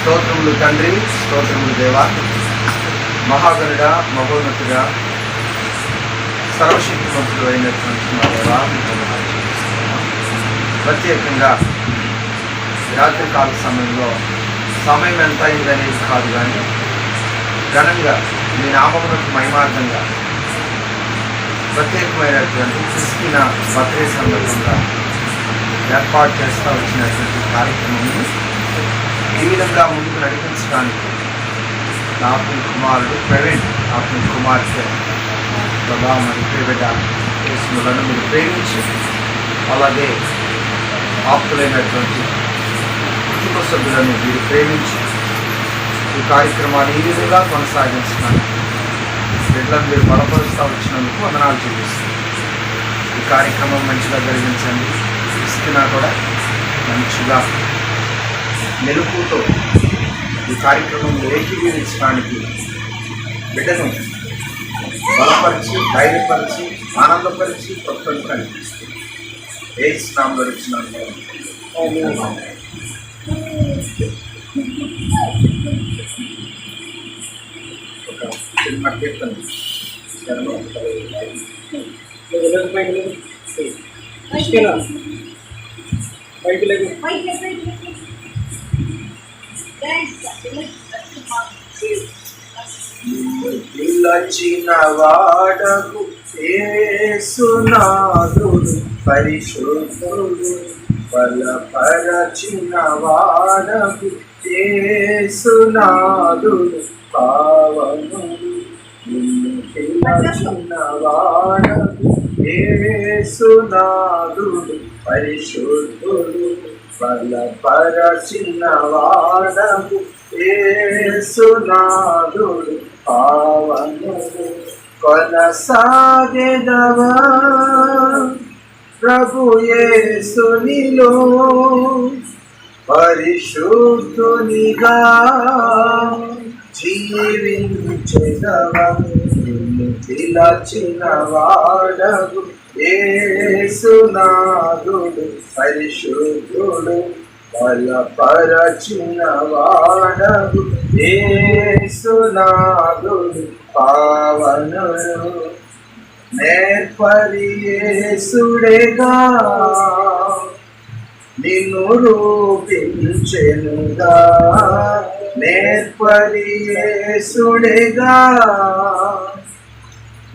స్తోత్రములు తండ్రి, స్తోత్రములు దేవా, మహాగణుడ, మహోన్నతుడా, సర్వశక్తిమంతుడు అయినటువంటి మా దేవా, ప్రత్యేకంగా రాత్రికాల సమయంలో సమయం ఎంత అయిందనేది కాదు, కానీ ఘనంగా మీ నామమునకు మహిమార్థంగా ప్రత్యేకమైనటువంటి క్రిస్టిన బర్త్డే సందర్భంగా ఏర్పాటు చేస్తూ వచ్చినటువంటి కార్యక్రమాన్ని ఈ విధంగా ముందుకు నడిపించడానికి నా కుమారుడు ప్రవీణ్, నా కుమార్తె ప్రభా మరి ప్రియబిడ్డ కేసులను మీరు ప్రేమించి, అలాగే ఆప్తులైనటువంటి కుటుంబ సభ్యులను మీరు ప్రేమించి ఈ కార్యక్రమాన్ని ఈ విధంగా కొనసాగించడానికి బిడ్డలను మీరు బలపరుస్తూ వచ్చినందుకు వందనాలు చూపిస్తుంది. ఈ కార్యక్రమం మంచిగా జరిగించండి. ఇస్తున్నా కూడా మంచిగా మెలుపుతో ఈ కార్యక్రమంలో ఏకీభవించడానికి బిడ్డను బలపరిచి, ధైర్యపరిచి, ఆనందపరిచి కొత్తలు కనిపిస్తుంది. ఏ స్నామంలో ఇచ్చినాను ఒక చిన్న కీర్తన పిలచిన వాడకు యేసునాథుడు పరిశుద్ధుడు, బలపరచిన వాడకు యేసునాథుడు పావనుడు. నిన్ను పిలచిన వాడకు యేసునాథుడు పరిశుద్ధుడు, బలపరచిన వాడకు యేసునాథుడు పావనుడు. కొనసాగెదవా ప్రభు యేసునిలో, పరిశుద్ధునిగా జీవించెదవా. నిన్ను పిలచిన వాడకు యేసునాథుడు పరిశుద్ధుడు, బలపరచిన వాడకు యేసునాథుడు పావనుడు. నేర్పరి యేసుడేగా నిన్ను రూపించెనుగా, నేర్పరి యేసుడేగా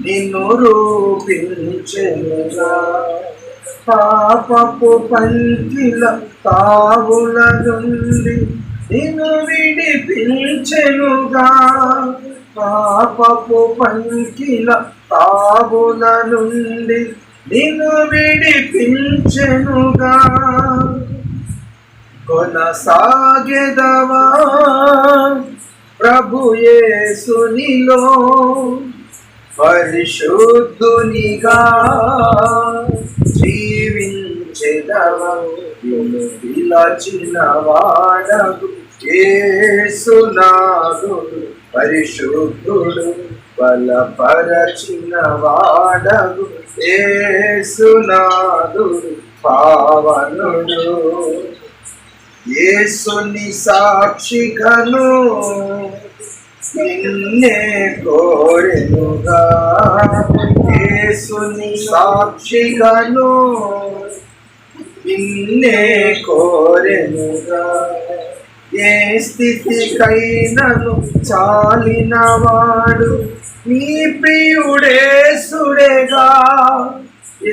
నిన్ను రూపించెనుగా. పాపపు పంకిల తావుల నుండి నిన్ను విడిపించెనుగా, పాపపు పంకిల తావుల నుండి నిన్ను విడిపించెనుగా. కొనసాగెదవా ప్రభు యేసునిలో, పరిశుద్ధునిగా జీవించెదవా. నిన్ను పిలచిన వాడకు యేసునాథుడు పరిశుద్ధుడు, బలపరచిన వాడకు యేసునాథుడు పావనుడు. యేసుని సాక్షిగను నిన్నే కోరెనుగా, యేసుని సాక్షిగను నిన్నే కోరెనుగా. ఏ స్థితికైనను చాలినవాడు నీ ప్రియుడేసుడేగా,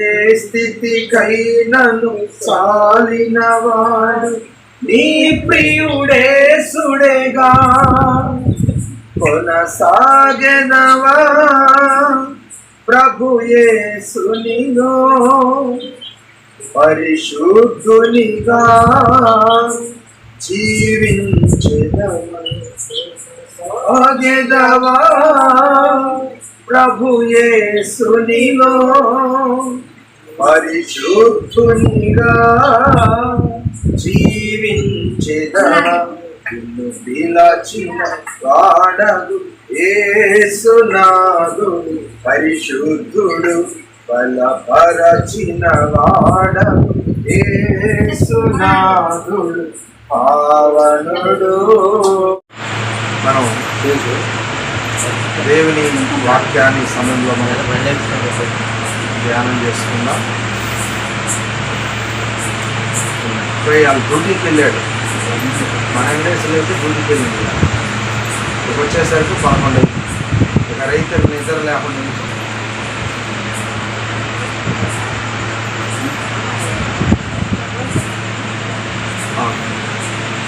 ఏ స్థితికైనను చాలినవాడు నీ ప్రియుడేసుడేగా. కొనసాగెదవా ప్రభు యేసునిలో, పరిశుద్ధునిగా జీవించెదవా. సాగెదవా ప్రభు యేసునిలో, పరిశుద్ధునిగా జీవించెదవా. నిన్ను పిలచిన వాడకు యేసునాథుడు పరిశుద్ధుడు, బలపరచిన వాడకు యేసునాథుడు పావనుడు. మనం దేవుని వాక్యాన్ని సమయంలో మనం ధ్యానం చేసుకుందాం. వాళ్ళు డ్యూటీకి వెళ్ళాడు, మన వెంకటేశ్వరులు అయితే డ్యూటీకి వెళ్ళింది. ఇక్కడికి వచ్చేసరికి 11. ఇక రైతులు నిద్ర లేకుండా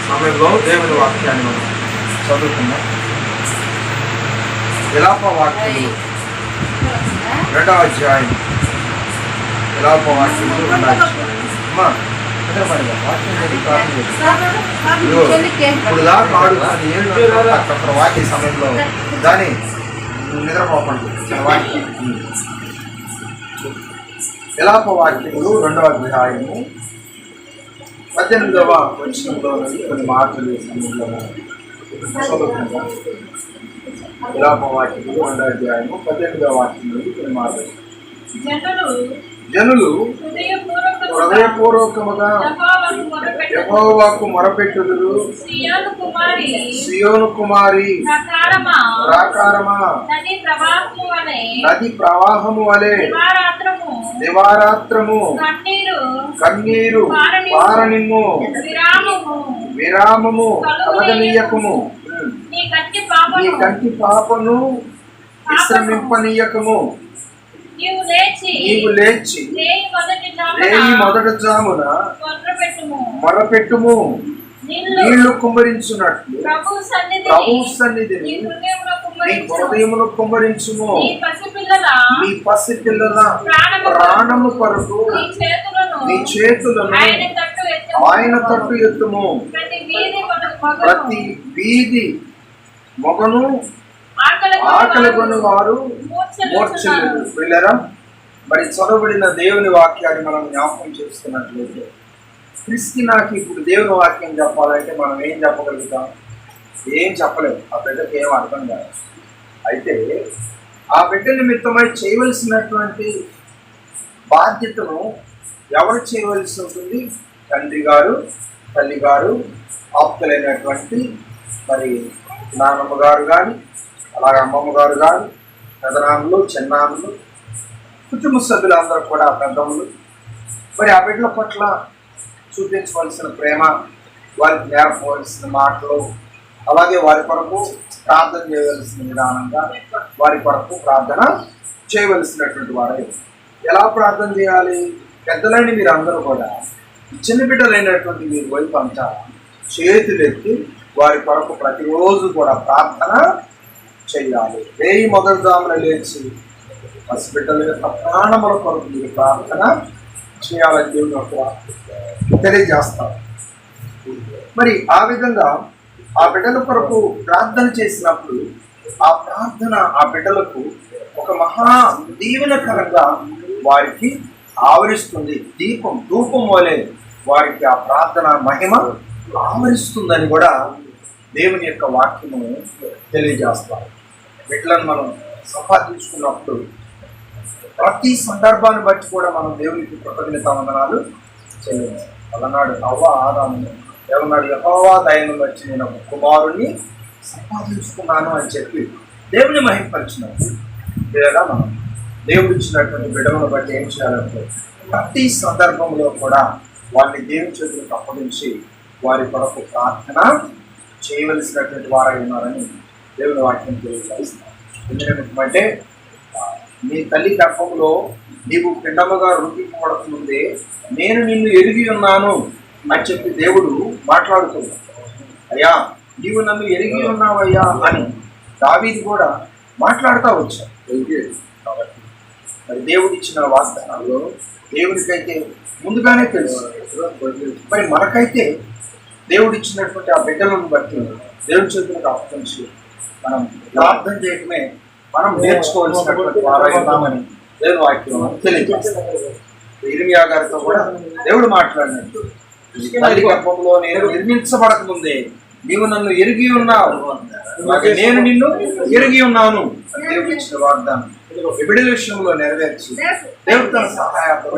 సమయంలో దేవుని వాక్యాన్ని మనం చదువుకుందాం. విలాప వాక్యములు 2వ అధ్యాయం. విలాప వాక్యములు 2వ అధ్యాయం. ఇప్పుడు దాకా ఆడుతాను ఏడు వాక్య సమయంలో దాన్ని నిద్రపోకండి. విలాప వాక్యములు 2వ అధ్యాయము 18వ వచనంలో కొన్ని మాటలు సమయంలో విలాప వాక్యములు 2వ అధ్యాయము 18వ వాక్యం నుండి కొన్ని మాటలు. జనులు హృదయపూర్వకముగా యెహోవాకు మొరపెట్టుదురు. సియోను కుమారి ప్రాకారమా, నది ప్రవాహము వలె దివారాత్రము కన్నీరు పారనిమ్ము, విరామము కలగనీయకము, నీ కంటి పాపను విశ్రమింపనీయకము. నీవు లేచి రేయి మొదటి జామున మొరపెట్టుము, నీళ్లు కుమ్మరించున్నట్లు ప్రభు సన్నిధిని నీ హృదయమును కుమ్మరించుము. నీ పసిపిల్లల ప్రాణము కొరకు నీ చేతులను ఆయన తట్టు ఎత్తుము. ప్రతి వీధి మొగను ఆకలి కొని వారు మూర్ఛలేదు. వెళ్ళారా? మరి చదవబడిన దేవుని వాక్యాన్ని మనం జ్ఞాపకం చేసుకున్నట్లయితే, క్రిస్కి నాకు ఇప్పుడు దేవుని వాక్యం చెప్పాలంటే మనం ఏం చెప్పగలుగుతాం? ఏం చెప్పలేము. ఆ బిడ్డకి ఏం అర్థం కాదు. అయితే ఆ బిడ్డ నిమిత్తమై చేయవలసినటువంటి బాధ్యతను ఎవరు చేయవలసి ఉంటుంది? తండ్రి గారు, తల్లి గారు, ఆప్తులైనటువంటి మరి నాన్నమ్మ గారు కానీ, అలాగే అమ్మమ్మ గారు కానీ, పెదనాన్నలు, చిన్నాన్నలు, కుటుంబ సభ్యులందరూ కూడా పెద్దమ్మలు మరి ఆ బిడ్డల పట్ల చూపించవలసిన ప్రేమ, వారికి నేర్పవలసిన మాటలు, అలాగే వారి కొరకు ప్రార్థన చేయవలసిన విధానంగా వారి కొరకు ప్రార్థన చేయవలసినటువంటి వారే. ఎలా ప్రార్థన చేయాలి? పెద్దలైన మీరు అందరూ కూడా చిన్న బిడ్డలైనటువంటి మీరు వైపు అంతా చేతులెత్తి వారి కొరకు ప్రతిరోజు కూడా ప్రార్థన చేయాలి. రేయి మొదటి జామున లేచి పసిబిడ్డల యొక్క ప్రాణముల కొరకు మీరు ప్రార్థన చేయాలని దేవుని యొక్క తెలియజేస్తారు. మరి ఆ విధంగా ఆ బిడ్డల కొరకు ప్రార్థన చేసినప్పుడు ఆ ప్రార్థన ఆ బిడ్డలకు ఒక మహా దీవెనకరంగా వారికి ఆవరిస్తుంది. ధూపం వలె వారికి ఆ ప్రార్థన మహిమ ఆవరిస్తుందని కూడా దేవుని యొక్క వాక్యము తెలియజేస్తారు. బిడ్డలను మనం సంపాదించుకున్నప్పుడు ప్రతి సందర్భాన్ని బట్టి కూడా మనం దేవునికి కృతజ్ఞత వందనాలు చెల్లించాలి. అలనాడు అవ్వ ఆదాము ఏమన్నాడు? యెహోవా దయను బట్టి నేను ఒక కుమారుణ్ణి సంపాదించుకున్నాను అని చెప్పి దేవుని మహిమపరిచినప్పుడు, లేదా మనం దేవుడు ఇచ్చినటువంటి బిడ్డలను బట్టి ఏం చేయాలంటే ప్రతి సందర్భంలో కూడా వారిని దేవుని చేతులకు అప్పగించి వారి కొరకు ప్రార్థన చేయవలసినటువంటి వారై ఉన్నారని దేవుని వాక్యం తెలియజేస్తారు. ఎందుకంటే నీ తల్లి గర్భంలో నీవు పిండముగా రూపింపబడకముందే నేను నిన్ను ఎరిగి ఉన్నాను అని చెప్పి దేవుడు మాట్లాడుతున్నాడు. అయ్యా నీవు నన్ను ఎరిగి ఉన్నావయ్యా అని దావీదు కూడా మాట్లాడుతూ వచ్చాడు. కాబట్టి మరి దేవుడు ఇచ్చిన వాగ్దానాల్లో దేవుడికైతే ముందుగానే తెలుసు. మరి మనకైతే దేవుడు ఇచ్చినటువంటి ఆ బిడ్డలను బట్టి దేవుడి చేతులకు అప్పగించి మనం ప్రార్థన చేయటమే మనం నేర్చుకోవాల్సినటువంటి వారైనామని దేవుని వాక్యం తెలియజేస్తాడు. ఇర్మియా గారితో కూడా దేవుడు మాట్లాడినట్టు, తల్లి గర్భంలో నేను నిర్మించబడక ముందే నీవు నన్ను ఎరిగి ఉన్నావు, నేను నిన్ను ఎరిగి ఉన్నాను. దేవుడు ఇచ్చిన వాగ్దానం బిడ్డల విషయంలో నెరవేర్చి దేవుడు తన సహాయాన్ని